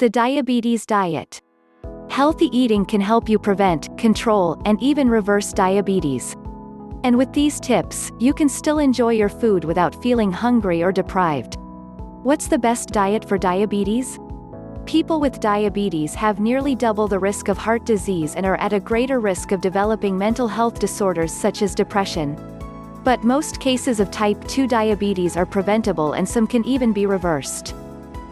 The diabetes diet. Healthy eating can help you prevent, control, and even reverse diabetes. And with these tips, you can still enjoy your food without feeling hungry or deprived. What's the best diet for diabetes? People with diabetes have nearly double the risk of heart disease and are at a greater risk of developing mental health disorders such as depression. But most cases of type 2 diabetes are preventable and some can even be reversed.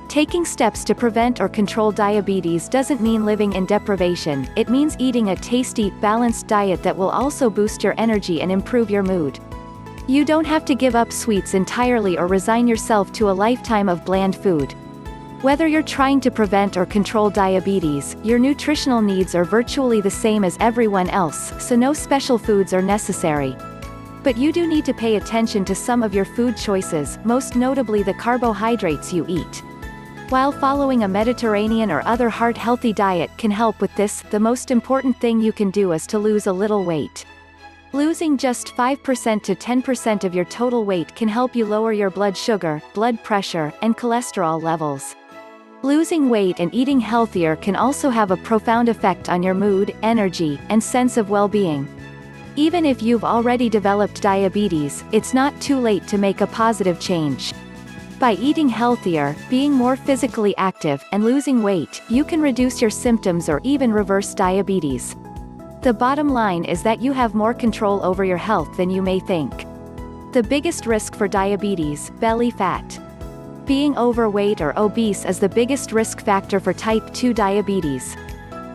Taking steps to prevent or control diabetes doesn't mean living in deprivation, it means eating a tasty, balanced diet that will also boost your energy and improve your mood. You don't have to give up sweets entirely or resign yourself to a lifetime of bland food. Whether you're trying to prevent or control diabetes, your nutritional needs are virtually the same as everyone else, so no special foods are necessary. But you do need to pay attention to some of your food choices, most notably the carbohydrates you eat. While following a Mediterranean or other heart-healthy diet can help with this, the most important thing you can do is to lose a little weight. Losing just 5% to 10% of your total weight can help you lower your blood sugar, blood pressure, and cholesterol levels. Losing weight and eating healthier can also have a profound effect on your mood, energy, and sense of well-being. Even if you've already developed diabetes, it's not too late to make a positive change. By eating healthier, being more physically active, and losing weight, you can reduce your symptoms or even reverse diabetes. The bottom line is that you have more control over your health than you may think. The biggest risk for diabetes, belly fat. Being overweight or obese is the biggest risk factor for type 2 diabetes.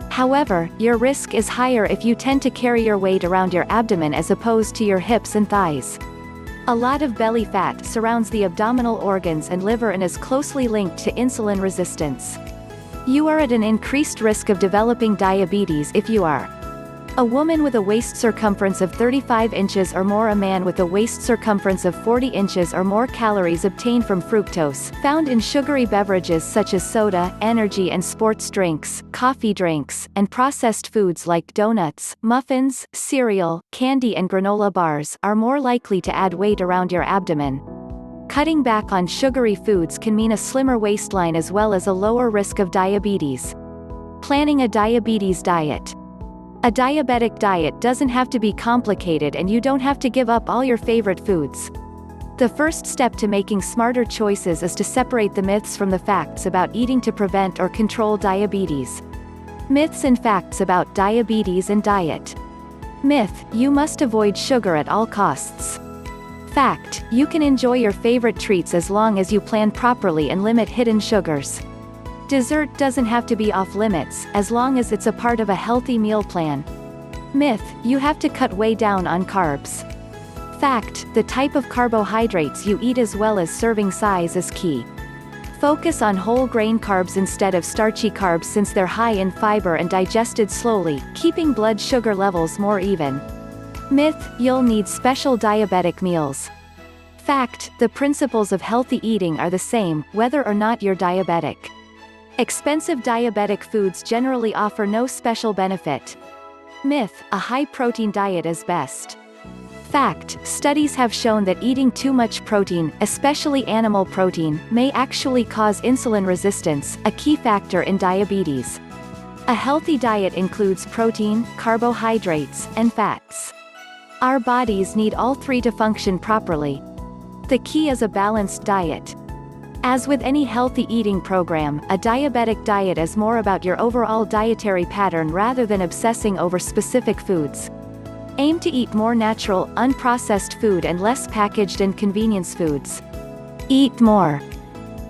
However, your risk is higher if you tend to carry your weight around your abdomen as opposed to your hips and thighs. A lot of belly fat surrounds the abdominal organs and liver and is closely linked to insulin resistance. You are at an increased risk of developing diabetes if you are a woman with a waist circumference of 35 inches or more, a man with a waist circumference of 40 inches or more. Calories obtained from fructose, found in sugary beverages such as soda, energy and sports drinks, coffee drinks, and processed foods like donuts, muffins, cereal, candy and granola bars, are more likely to add weight around your abdomen. Cutting back on sugary foods can mean a slimmer waistline as well as a lower risk of diabetes. Planning a diabetes diet. A diabetic diet doesn't have to be complicated and you don't have to give up all your favorite foods. The first step to making smarter choices is to separate the myths from the facts about eating to prevent or control diabetes. Myths and facts about diabetes and diet. Myth: you must avoid sugar at all costs. Fact: you can enjoy your favorite treats as long as you plan properly and limit hidden sugars. Dessert doesn't have to be off limits, as long as it's a part of a healthy meal plan. Myth: you have to cut way down on carbs. Fact: the type of carbohydrates you eat as well as serving size is key. Focus on whole grain carbs instead of starchy carbs since they're high in fiber and digested slowly, keeping blood sugar levels more even. Myth: you'll need special diabetic meals. Fact: the principles of healthy eating are the same, whether or not you're diabetic. Expensive diabetic foods generally offer no special benefit. Myth: a high-protein diet is best. Fact: studies have shown that eating too much protein, especially animal protein, may actually cause insulin resistance, a key factor in diabetes. A healthy diet includes protein, carbohydrates, and fats. Our bodies need all three to function properly. The key is a balanced diet. As with any healthy eating program, a diabetic diet is more about your overall dietary pattern rather than obsessing over specific foods. Aim to eat more natural, unprocessed food and less packaged and convenience foods. Eat more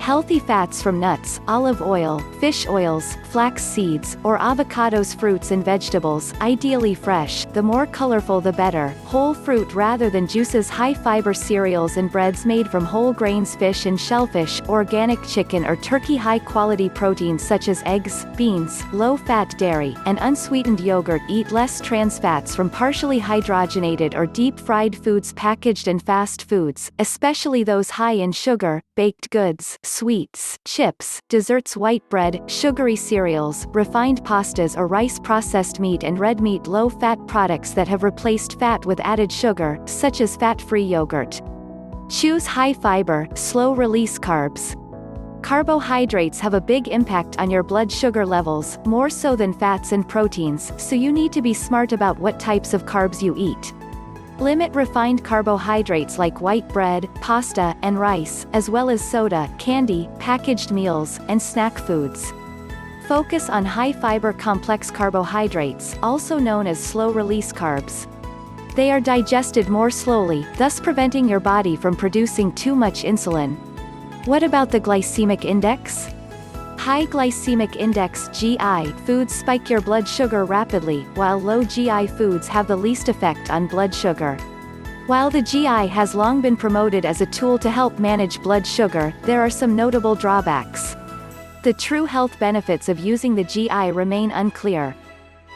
healthy fats from nuts, olive oil, fish oils, flax seeds, or avocados. Fruits and vegetables, ideally fresh, the more colorful the better, whole fruit rather than juices. High-fiber cereals and breads made from whole grains. Fish and shellfish, organic chicken or turkey. High-quality proteins such as eggs, beans, low-fat dairy, and unsweetened yogurt. Eat less trans fats from partially hydrogenated or deep-fried foods. Packaged and fast foods, especially those high in sugar, baked goods, sweets, chips, desserts. White bread, sugary cereals, refined pastas or rice. Processed meat and red meat. Low-fat products that have replaced fat with added sugar, such as fat-free yogurt. Choose high-fiber, slow-release carbs. Carbohydrates have a big impact on your blood sugar levels, more so than fats and proteins, so you need to be smart about what types of carbs you eat. Limit refined carbohydrates like white bread, pasta, and rice, as well as soda, candy, packaged meals, and snack foods. Focus on high-fiber complex carbohydrates, also known as slow-release carbs. They are digested more slowly, thus preventing your body from producing too much insulin. What about the glycemic index? High glycemic index (GI) foods spike your blood sugar rapidly, while low GI foods have the least effect on blood sugar. While the GI has long been promoted as a tool to help manage blood sugar, there are some notable drawbacks. The true health benefits of using the GI remain unclear.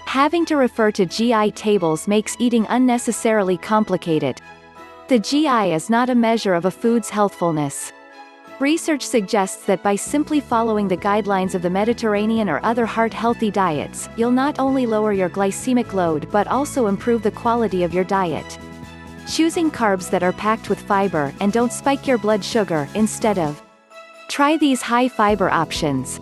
Having to refer to GI tables makes eating unnecessarily complicated. The GI is not a measure of a food's healthfulness. Research suggests that by simply following the guidelines of the Mediterranean or other heart-healthy diets, you'll not only lower your glycemic load but also improve the quality of your diet. Choosing carbs that are packed with fiber and don't spike your blood sugar instead of. Try these high-fiber options.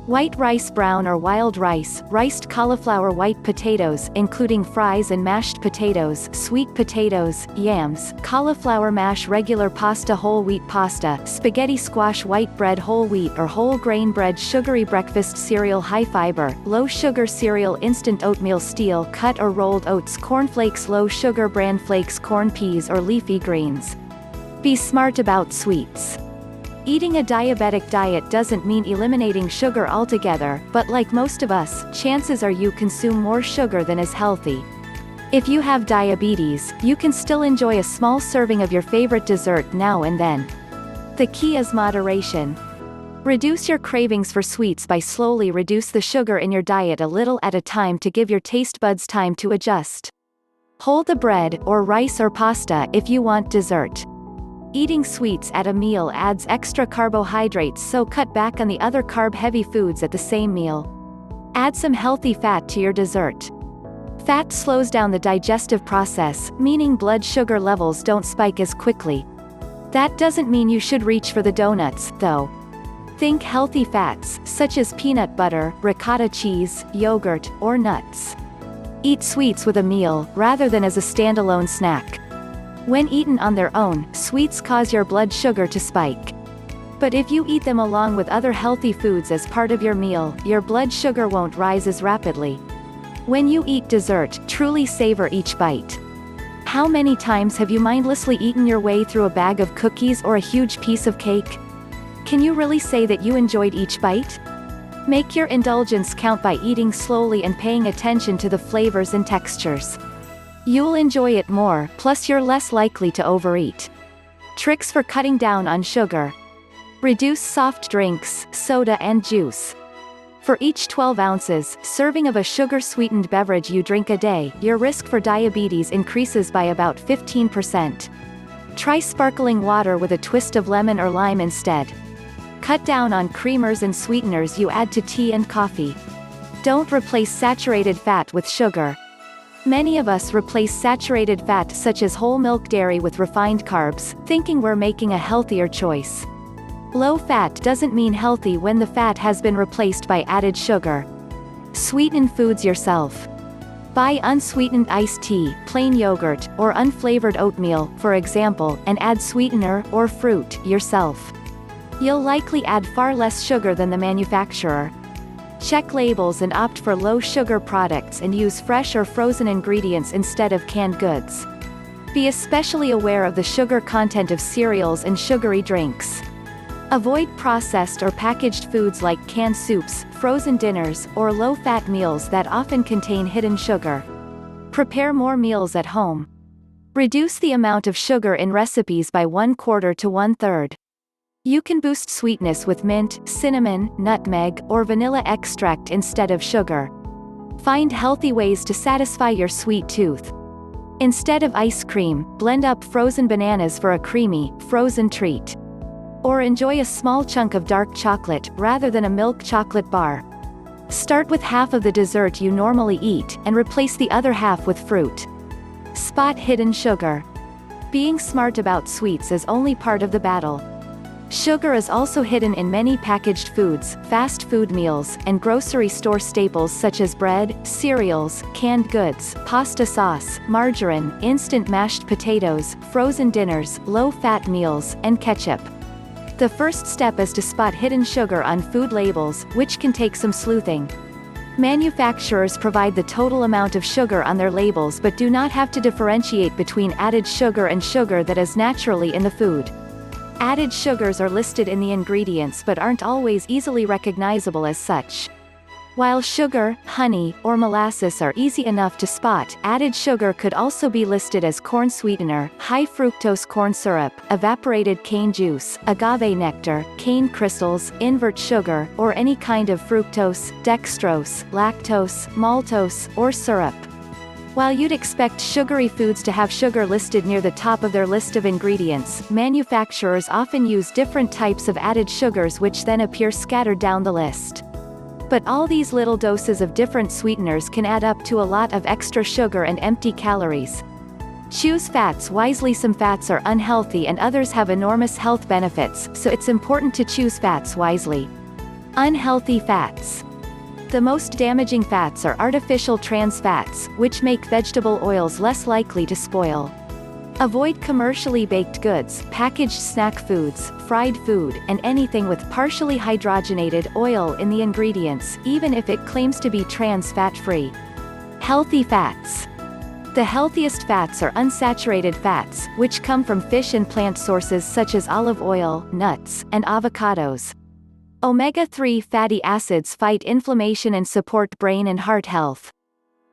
White rice, brown or wild rice, riced cauliflower, white potatoes including fries and mashed potatoes, sweet potatoes, yams, cauliflower mash, regular pasta, whole wheat pasta, spaghetti, squash, white bread, whole wheat or whole grain bread, sugary breakfast cereal, high fiber, low sugar cereal, instant oatmeal, steel cut or rolled oats, cornflakes, low sugar bran flakes, corn peas or leafy greens. Be smart about sweets. Eating a diabetic diet doesn't mean eliminating sugar altogether, but like most of us, chances are you consume more sugar than is healthy. If you have diabetes, you can still enjoy a small serving of your favorite dessert now and then. The key is moderation. Reduce your cravings for sweets by slowly reduce the sugar in your diet a little at a time to give your taste buds time to adjust. Hold the bread, or rice or pasta if you want dessert. Eating sweets at a meal adds extra carbohydrates, so cut back on the other carb-heavy foods at the same meal. Add some healthy fat to your dessert. Fat slows down the digestive process, meaning blood sugar levels don't spike as quickly. That doesn't mean you should reach for the donuts, though. Think healthy fats, such as peanut butter, ricotta cheese, yogurt, or nuts. Eat sweets with a meal, rather than as a standalone snack. When eaten on their own, sweets cause your blood sugar to spike. But if you eat them along with other healthy foods as part of your meal, your blood sugar won't rise as rapidly. When you eat dessert, truly savor each bite. How many times have you mindlessly eaten your way through a bag of cookies or a huge piece of cake? Can you really say that you enjoyed each bite? Make your indulgence count by eating slowly and paying attention to the flavors and textures. You'll enjoy it more, plus you're less likely to overeat. Tricks for cutting down on sugar. Reduce soft drinks, soda and juice. For each 12 ounces serving of a sugar-sweetened beverage you drink a day, your risk for diabetes increases by about 15%. Try sparkling water with a twist of lemon or lime instead. Cut down on creamers and sweeteners you add to tea and coffee. Don't replace saturated fat with sugar. Many of us replace saturated fat such as whole milk dairy with refined carbs, thinking we're making a healthier choice. Low fat doesn't mean healthy when the fat has been replaced by added sugar. Sweeten foods yourself. Buy unsweetened iced tea, plain yogurt, or unflavored oatmeal, for example, and add sweetener or fruit yourself. You'll likely add far less sugar than the manufacturer. Check labels and opt for low-sugar products and use fresh or frozen ingredients instead of canned goods. Be especially aware of the sugar content of cereals and sugary drinks. Avoid processed or packaged foods like canned soups, frozen dinners, or low-fat meals that often contain hidden sugar. Prepare more meals at home. Reduce the amount of sugar in recipes by 1/4 to 1/3. You can boost sweetness with mint, cinnamon, nutmeg, or vanilla extract instead of sugar. Find healthy ways to satisfy your sweet tooth. Instead of ice cream, blend up frozen bananas for a creamy, frozen treat. Or enjoy a small chunk of dark chocolate, rather than a milk chocolate bar. Start with half of the dessert you normally eat, and replace the other half with fruit. Spot hidden sugar. Being smart about sweets is only part of the battle. Sugar is also hidden in many packaged foods, fast food meals, and grocery store staples such as bread, cereals, canned goods, pasta sauce, margarine, instant mashed potatoes, frozen dinners, low-fat meals, and ketchup. The first step is to spot hidden sugar on food labels, which can take some sleuthing. Manufacturers provide the total amount of sugar on their labels but do not have to differentiate between added sugar and sugar that is naturally in the food. Added sugars are listed in the ingredients but aren't always easily recognizable as such. While sugar, honey, or molasses are easy enough to spot, added sugar could also be listed as corn sweetener, high fructose corn syrup, evaporated cane juice, agave nectar, cane crystals, invert sugar, or any kind of fructose, dextrose, lactose, maltose, or syrup. While you'd expect sugary foods to have sugar listed near the top of their list of ingredients, manufacturers often use different types of added sugars which then appear scattered down the list. But all these little doses of different sweeteners can add up to a lot of extra sugar and empty calories. Choose fats wisely. Some fats are unhealthy and others have enormous health benefits, so it's important to choose fats wisely. Unhealthy fats. The most damaging fats are artificial trans fats, which make vegetable oils less likely to spoil. Avoid commercially baked goods, packaged snack foods, fried food, and anything with partially hydrogenated oil in the ingredients, even if it claims to be trans fat-free. Healthy fats. The healthiest fats are unsaturated fats, which come from fish and plant sources such as olive oil, nuts, and avocados. Omega-3 fatty acids fight inflammation and support brain and heart health.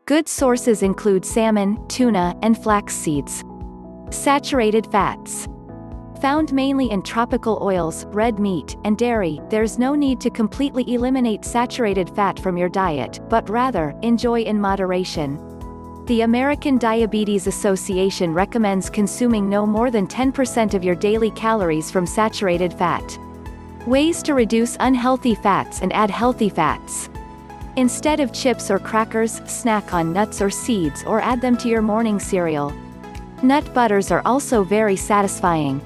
Good sources include salmon, tuna, and flax seeds. Saturated fats. Found mainly in tropical oils, red meat, and dairy, there's no need to completely eliminate saturated fat from your diet, but rather, enjoy in moderation. The American Diabetes Association recommends consuming no more than 10% of your daily calories from saturated fat. Ways to reduce unhealthy fats and add healthy fats. Instead of chips or crackers, snack on nuts or seeds or add them to your morning cereal. Nut butters are also very satisfying.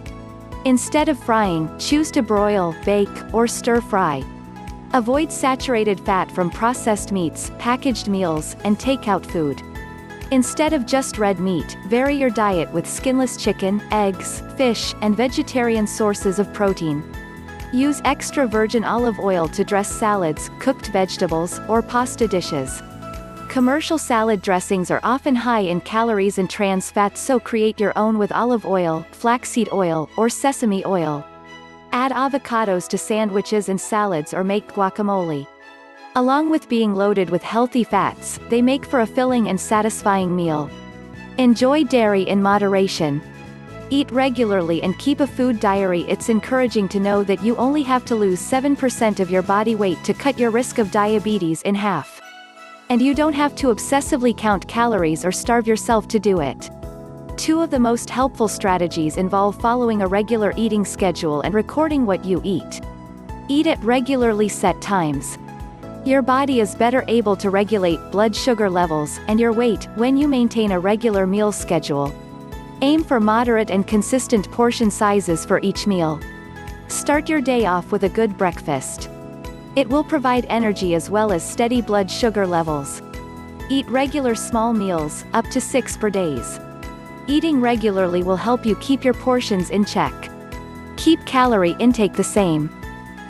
Instead of frying, choose to broil, bake, or stir-fry. Avoid saturated fat from processed meats, packaged meals, and takeout food. Instead of just red meat, vary your diet with skinless chicken, eggs, fish, and vegetarian sources of protein. Use extra virgin olive oil to dress salads, cooked vegetables, or pasta dishes. Commercial salad dressings are often high in calories and trans fats, so create your own with olive oil, flaxseed oil, or sesame oil. Add avocados to sandwiches and salads or make guacamole. Along with being loaded with healthy fats, they make for a filling and satisfying meal. Enjoy dairy in moderation. Eat regularly and keep a food diary. It's encouraging to know that you only have to lose 7% of your body weight to cut your risk of diabetes in half. And you don't have to obsessively count calories or starve yourself to do it. Two of the most helpful strategies involve following a regular eating schedule and recording what you eat. Eat at regularly set times. Your body is better able to regulate blood sugar levels and your weight when you maintain a regular meal schedule. Aim for moderate and consistent portion sizes for each meal. Start your day off with a good breakfast. It will provide energy as well as steady blood sugar levels. Eat regular small meals, up to 6 per day. Eating regularly will help you keep your portions in check. Keep calorie intake the same.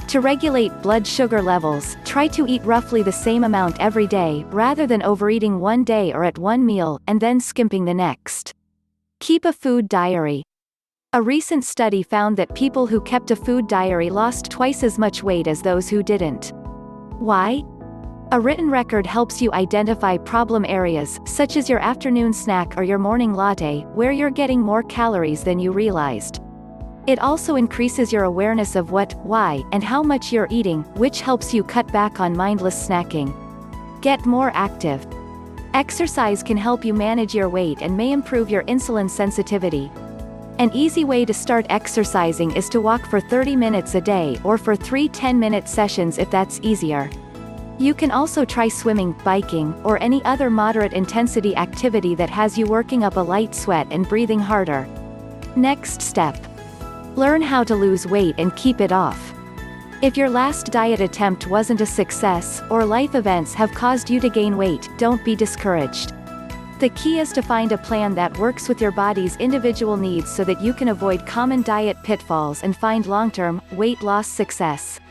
To regulate blood sugar levels, try to eat roughly the same amount every day, rather than overeating one day or at one meal, and then skimping the next. Keep a food diary. A recent study found that people who kept a food diary lost twice as much weight as those who didn't. Why? A written record helps you identify problem areas, such as your afternoon snack or your morning latte, where you're getting more calories than you realized. It also increases your awareness of what, why, and how much you're eating, which helps you cut back on mindless snacking. Get more active. Exercise can help you manage your weight and may improve your insulin sensitivity. An easy way to start exercising is to walk for 30 minutes a day or for 3 10-minute sessions if that's easier. You can also try swimming, biking, or any other moderate intensity activity that has you working up a light sweat and breathing harder. Next step. Learn how to lose weight and keep it off. If your last diet attempt wasn't a success, or life events have caused you to gain weight, don't be discouraged. The key is to find a plan that works with your body's individual needs so that you can avoid common diet pitfalls and find long-term, weight loss success.